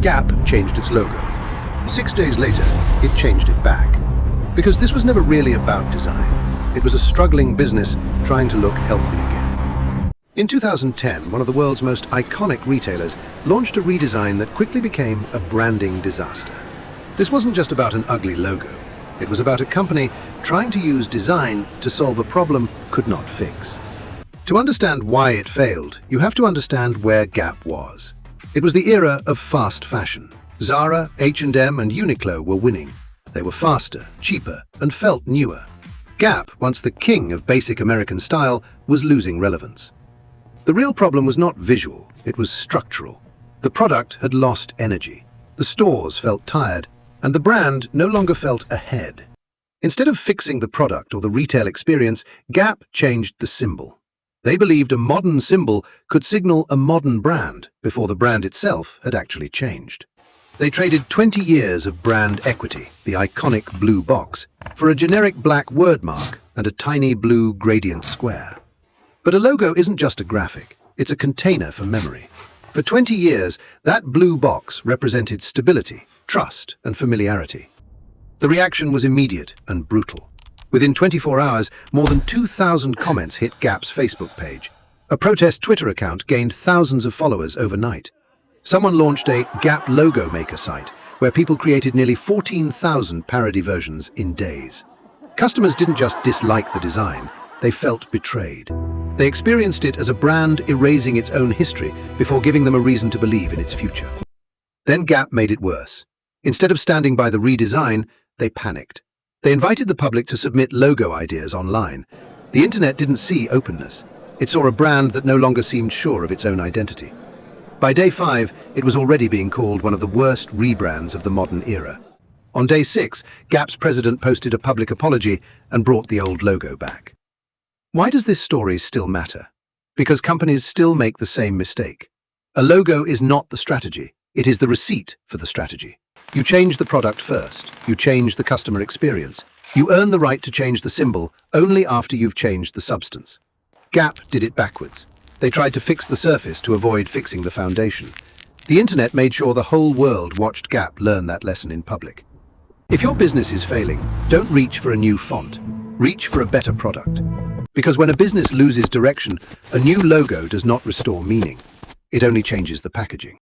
Gap changed its logo. 6 days later, it changed it back. Because this was never really about design. It was a struggling business trying to look healthy again. In 2010, one of the world's most iconic retailers launched a redesign that quickly became a branding disaster. This wasn't just about an ugly logo. It was about a company trying to use design to solve a problem could not fix. To understand why it failed, you have to understand where Gap was. It was the era of fast fashion. Zara, H&M, and Uniqlo were winning. They were faster, cheaper, and felt newer. Gap, once the king of basic American style, was losing relevance. The real problem was not visual, it was structural. The product had lost energy. The stores felt tired, and the brand no longer felt ahead. Instead of fixing the product or the retail experience, Gap changed the symbol. They believed a modern symbol could signal a modern brand before the brand itself had actually changed. They traded 20 years of brand equity, the iconic blue box, for a generic black wordmark and a tiny blue gradient square. But a logo isn't just a graphic, it's a container for memory. For 20 years, that blue box represented stability, trust, and familiarity. The reaction was immediate and brutal. Within 24 hours, more than 2,000 comments hit Gap's Facebook page. A protest Twitter account gained thousands of followers overnight. Someone launched a Gap logo maker site, where people created nearly 14,000 parody versions in days. Customers didn't just dislike the design, they felt betrayed. They experienced it as a brand erasing its own history before giving them a reason to believe in its future. Then Gap made it worse. Instead of standing by the redesign, they panicked. They invited the public to submit logo ideas online. The internet didn't see openness. It saw a brand that no longer seemed sure of its own identity. By day 5, it was already being called one of the worst rebrands of the modern era. On day 6, Gap's president posted a public apology and brought the old logo back. Why does this story still matter? Because companies still make the same mistake. A logo is not the strategy, it is the receipt for the strategy. You change the product first, you change the customer experience. You earn the right to change the symbol only after you've changed the substance. Gap did it backwards. They tried to fix the surface to avoid fixing the foundation. The internet made sure the whole world watched Gap learn that lesson in public. If your business is failing, don't reach for a new font. Reach for a better product. Because when a business loses direction, a new logo does not restore meaning. It only changes the packaging.